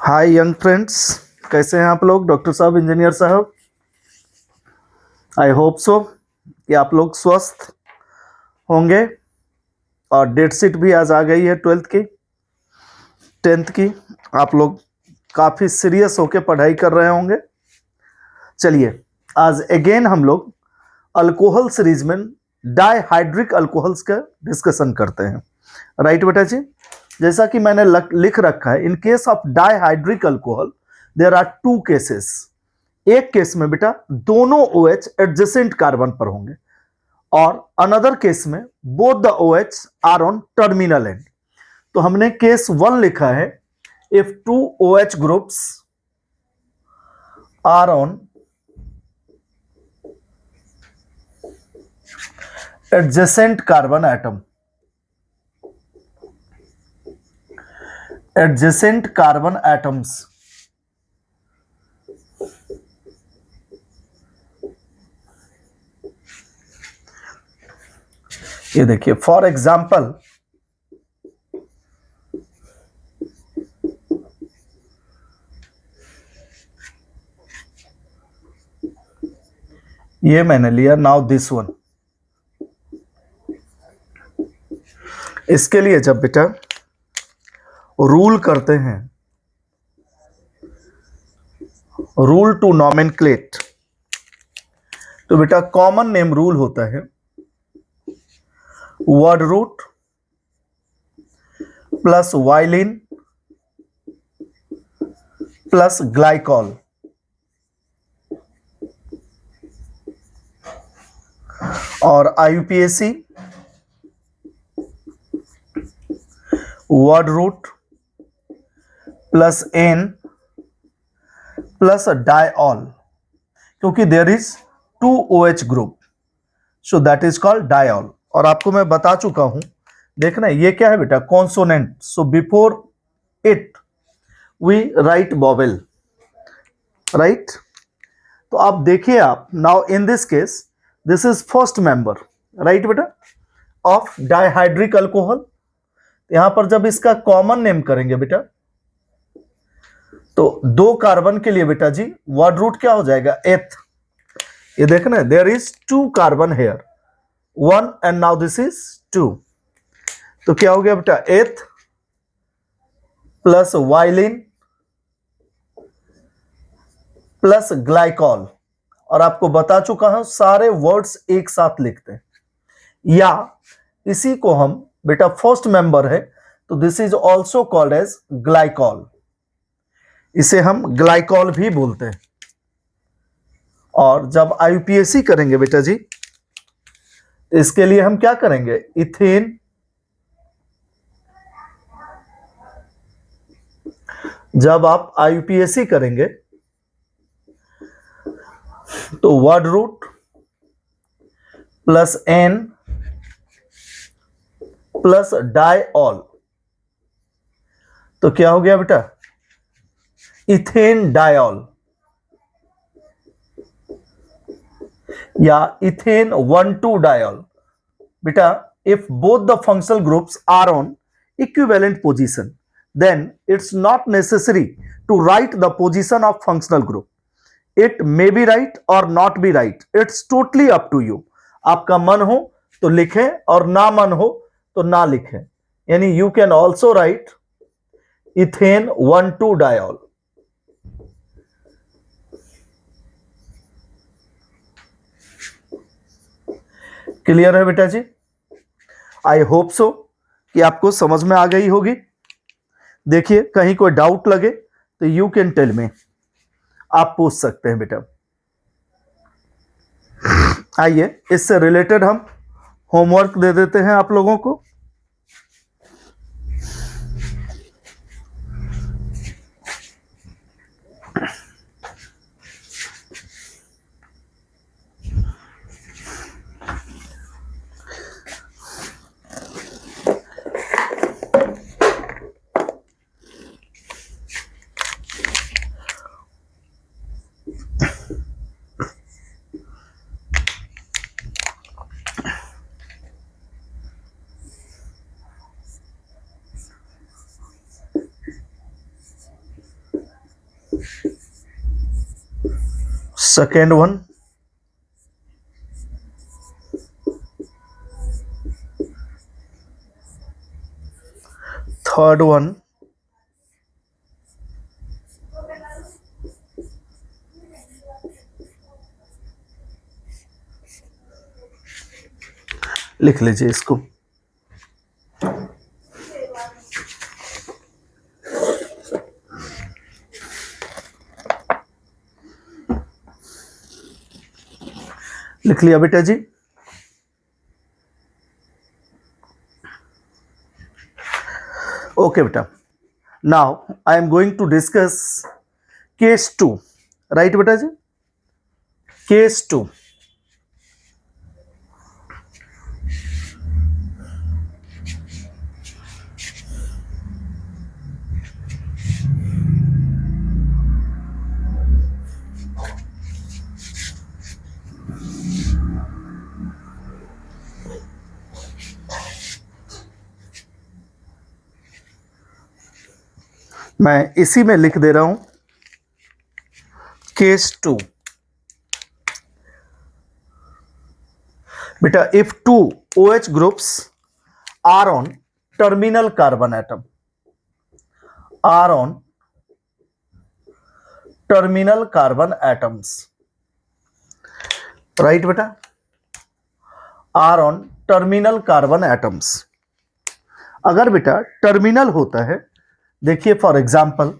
हाय young friends, कैसे हैं आप लोग? डॉक्टर साहब, इंजीनियर साहब, आई होप सो कि आप लोग स्वस्थ होंगे। और डेट शीट भी आज आ गई है 12th की, 10th की। आप लोग काफ़ी सीरियस होके पढ़ाई कर रहे होंगे। चलिए, आज अगेन हम लोग अल्कोहल सीरीज में डाइहाइड्रिक अल्कोहल्स का डिस्कशन करते हैं। राइट बेटा जी, जैसा कि मैंने लिख रखा है, in case of dihydric alcohol there are two cases. एक केस में बेटा दोनों OH एडजेसेंट कार्बन पर होंगे और अनदर केस में both the OH are on terminal end. तो हमने केस 1 लिखा है, if two OH groups are on adjacent carbon atom, adjacent carbon atoms, ये देखिए फॉर एग्जाम्पल ये मैंने लिया, नाउ दिस वन। इसके लिए जब बेटा रूल करते हैं, रूल टू नॉमेनक्लेट, तो बेटा कॉमन नेम रूल होता है word root plus ylene plus glycol. और IUPAC word root plus N plus diol, क्योंकि there is 2 OH group, so that is called diol. और आपको मैं बता चुका हूं, देखना ये क्या है बेटा, consonant, so before it we write vowel, right. तो आप देखिए, आप now in this case this is first member, right बेटा, ऑफ डाइहाइड्रिक अल्कोहल। यहां पर जब इसका कॉमन नेम करेंगे बेटा, तो 2 कार्बन के लिए बेटा जी वर्ड रूट क्या हो जाएगा, एथ। ये देखना, there is 2 carbon here, 1 and now this is 2। तो क्या हो गया बेटा, एथ प्लस वाइलिन प्लस ग्लाइकॉल। और आपको बता चुका हूं, सारे वर्ड्स एक साथ लिखते हैं, या इसी को हम बेटा फर्स्ट मेंबर है तो this is also called as glycol, इसे हम ग्लाइकॉल भी बोलते हैं। और जब IUPAC करेंगे बेटा जी, इसके लिए हम क्या करेंगे, इथेन जब आप IUPAC करेंगे तो word root plus N plus diol, तो क्या हो गया बेटा, इथेन डाइऑल, या इथेन 1,2 डाइऑल। बेटा if both the functional groups are on equivalent position, then it's not necessary to write the position of functional group. It may be right or not be right. It's totally up to you. आपका मन हो तो लिखें और ना मन हो तो ना लिखें। यानी you can also write ethane 1,2 diol. Clear है बेटा जी? आई होप सो कि आपको समझ में आ गई होगी। देखिए, कहीं कोई डाउट लगे तो यू कैन टेल मी, आप पूछ सकते हैं बेटा। आइए, इससे रिलेटेड हम होमवर्क दे देते हैं आप लोगों को। सेकेंड वन, थर्ड वन, लिख लीजिए इसको। लिख लिया बेटा जी? ओके बेटा, now I am going to discuss case 2, right बेटा जी? केस 2, मैं इसी में लिख दे रहा हूं केस 2। बेटा, if 2 OH groups are on terminal carbon atom, are on terminal carbon atoms, right बेटा? Are on terminal carbon atoms. अगर बेटा टर्मिनल होता है, देखिए फॉर एग्जांपल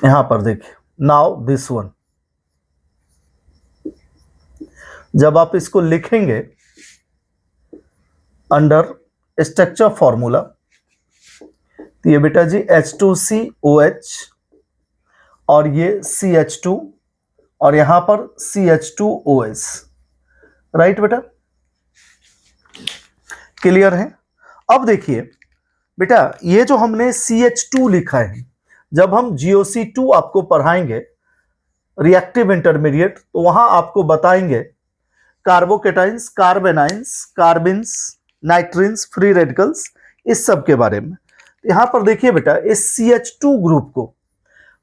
यहां पर देखिए, नाउ दिस वन, जब आप इसको लिखेंगे अंडर स्ट्रक्चर फॉर्मूला, तो ये बेटा जी H2COH और ये CH2 और यहां पर CH2OS, राइट बेटा? क्लियर है? अब देखिए बेटा, ये जो हमने CH2 लिखा है, जब हम GOC2 आपको पढ़ाएंगे रिएक्टिव इंटरमीडिएट, तो वहां आपको बताएंगे कार्बोकेटाइंस, कार्बेनाइंस, कार्बिन्स, नाइट्रिन्स, फ्री रेडिकल्स, इस सब के बारे में। यहां पर देखिए बेटा, इस CH2 ग्रुप को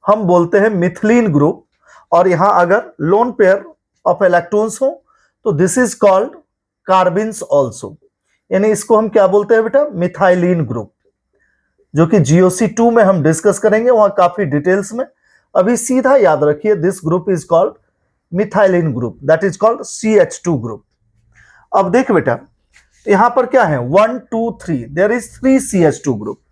हम बोलते हैं मिथिलीन ग्रुप, और यहां अगर लोन पेयर ऑफ इलेक्ट्रॉन्स हो तो दिस इज कॉल्ड कार्बिन्स ऑल्सो, यानी इसको हम क्या बोलते हैं बेटा? मिथाइलिन ग्रुप, जो कि GOC2 में हम डिस्कस करेंगे, वहां काफी डिटेल्स में। अभी सीधा याद रखिए, this group is called methylene group, that is called CH2 group. अब देख बेटा, यहां पर क्या है? 1 2 3, देयर इज 3 CH2 ग्रुप।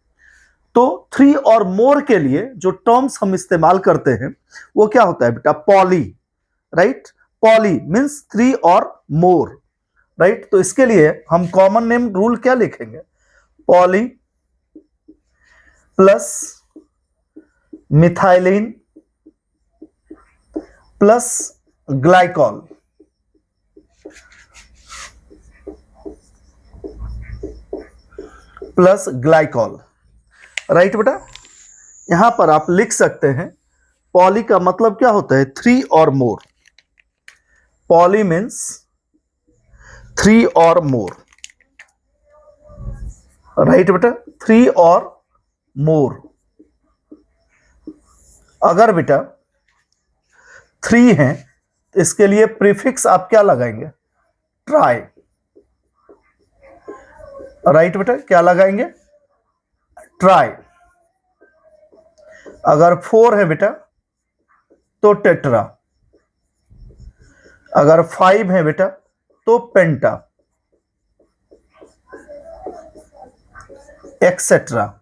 तो 3 और मोर के लिए जो टर्म्स हम इस्तेमाल करते हैं वो क्या होता है बेटा? Poly, right? पॉली मीन्स 3 और मोर, राइट? तो इसके लिए हम कॉमन नेम रूल क्या लिखेंगे? Poly plus methylene plus glycol, plus glycol, right बेटा? यहां पर आप लिख सकते हैं, पॉली का मतलब क्या होता है? 3 और मोर। पॉली मीन्स 3 और मोर, राइट बेटा? 3 और मोर। अगर बेटा 3 है तो इसके लिए प्रीफिक्स आप क्या लगाएंगे? ट्राई, राइट बेटा? क्या लगाएंगे? ट्राई। अगर 4 है बेटा तो टेट्रा, अगर 5 है बेटा तो पेंटा, एक्सेट्रा।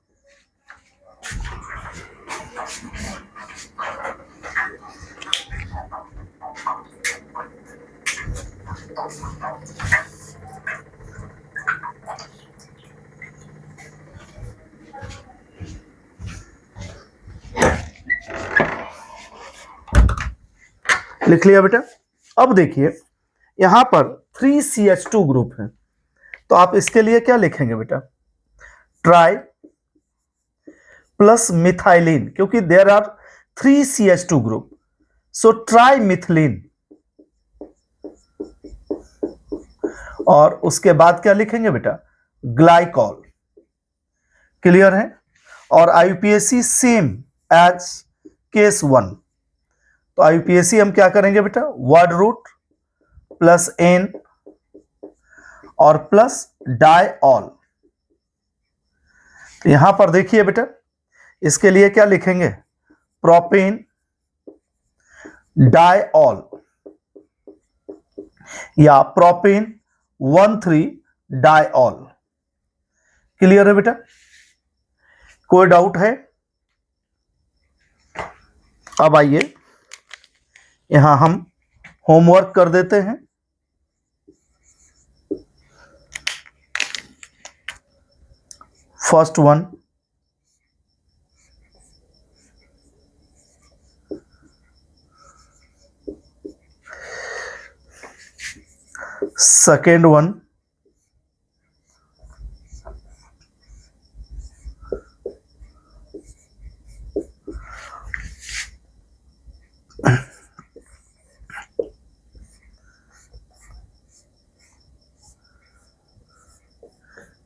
लिख लिया बेटा? अब देखिए यहां पर 3 CH2 ग्रुप है, तो आप इसके लिए क्या लिखेंगे बेटा? ट्राई प्लस मिथाइलिन, क्योंकि there are 3 CH2 group, so tri methylene. और उसके बाद क्या लिखेंगे बेटा, ग्लाइकॉल। क्लियर है। और आईयूपीएसी सेम एज केस 1। तो आईयूपीएसी हम क्या करेंगे बेटा, वर्ड रूट प्लस एन और प्लस डाइऑल। यहां पर देखिए बेटा, इसके लिए क्या लिखेंगे, प्रोपेन डाइऑल या प्रोपेन 1,3 डाइऑल। क्लियर है बेटा, कोई डाउट है? अब आइए यहां हम होमवर्क कर देते हैं। First one, second one,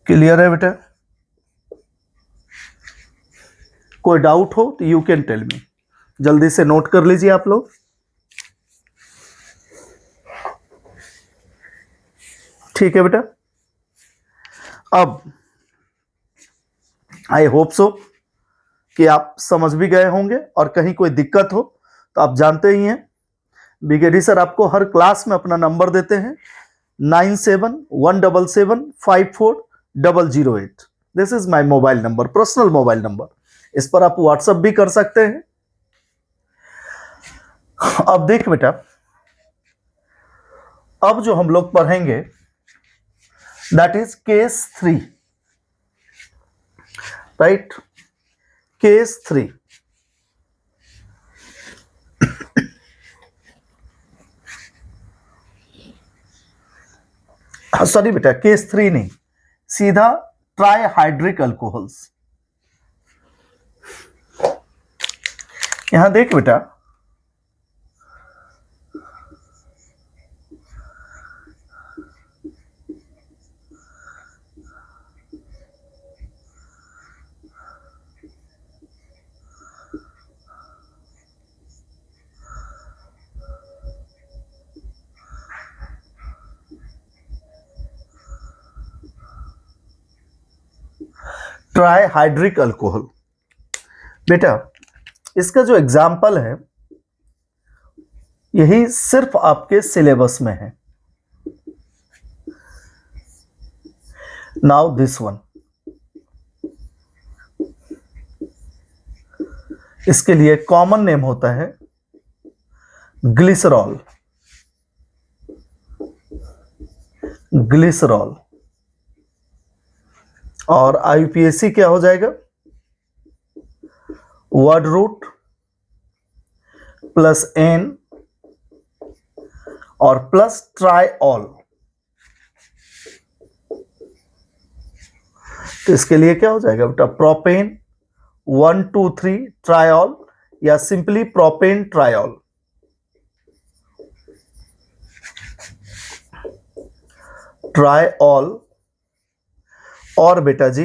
clear है बेटा? कोई डाउट हो तो यू कैन टेल मी। जल्दी से नोट कर लीजिए आप लोग। ठीक है बेटा, अब आई होप सो कि आप समझ भी गए होंगे, और कहीं कोई दिक्कत हो तो आप जानते ही हैं बिगेडी सर आपको हर क्लास में अपना नंबर देते हैं 9717754008। This is my mobile number, personal mobile number. इस पर आप व्हाट्सएप भी कर सकते हैं। अब देख बेटा, अब जो हम लोग पढ़ेंगे that is case 3, right? Case 3। Sorry बेटा, केस 3 नहीं, सीधा ट्राइहाइड्रिक अल्कोहल्स। यहां देख बेटा, ट्राइहाइड्रिक अल्कोहल। बेटा इसका जो एग्जाम्पल है यही सिर्फ आपके सिलेबस में है। नाउ दिस वन, इसके लिए कॉमन नेम होता है ग्लिसरॉल। ग्लिसरॉल। और आईयूपीएसी क्या हो जाएगा, वर्ड रूट प्लस एन और प्लस ट्राइऑल। तो इसके लिए क्या हो जाएगा बेटा, प्रोपेन 1,2,3 ट्राइऑल या सिंपली प्रोपेन ट्राइऑल। ट्राइऑल और बेटा जी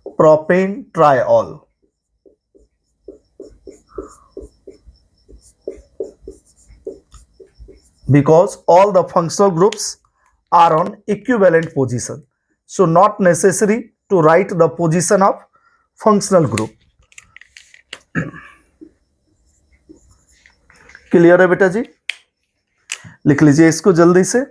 propane ट्राइऑल। Because all the functional groups are on equivalent position, so not necessary to write the position of functional group. Clear है बेटा जी? लिख लीजिए इसको जल्दी से।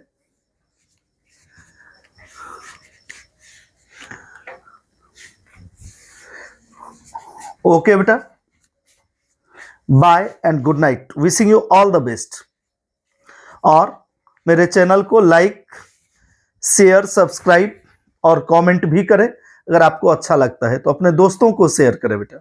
ओके बेटा, bye and good night, wishing you all the best. और मेरे चैनल को लाइक, शेयर, सब्सक्राइब और कमेंट भी करें। अगर आपको अच्छा लगता है तो अपने दोस्तों को शेयर करें बेटा।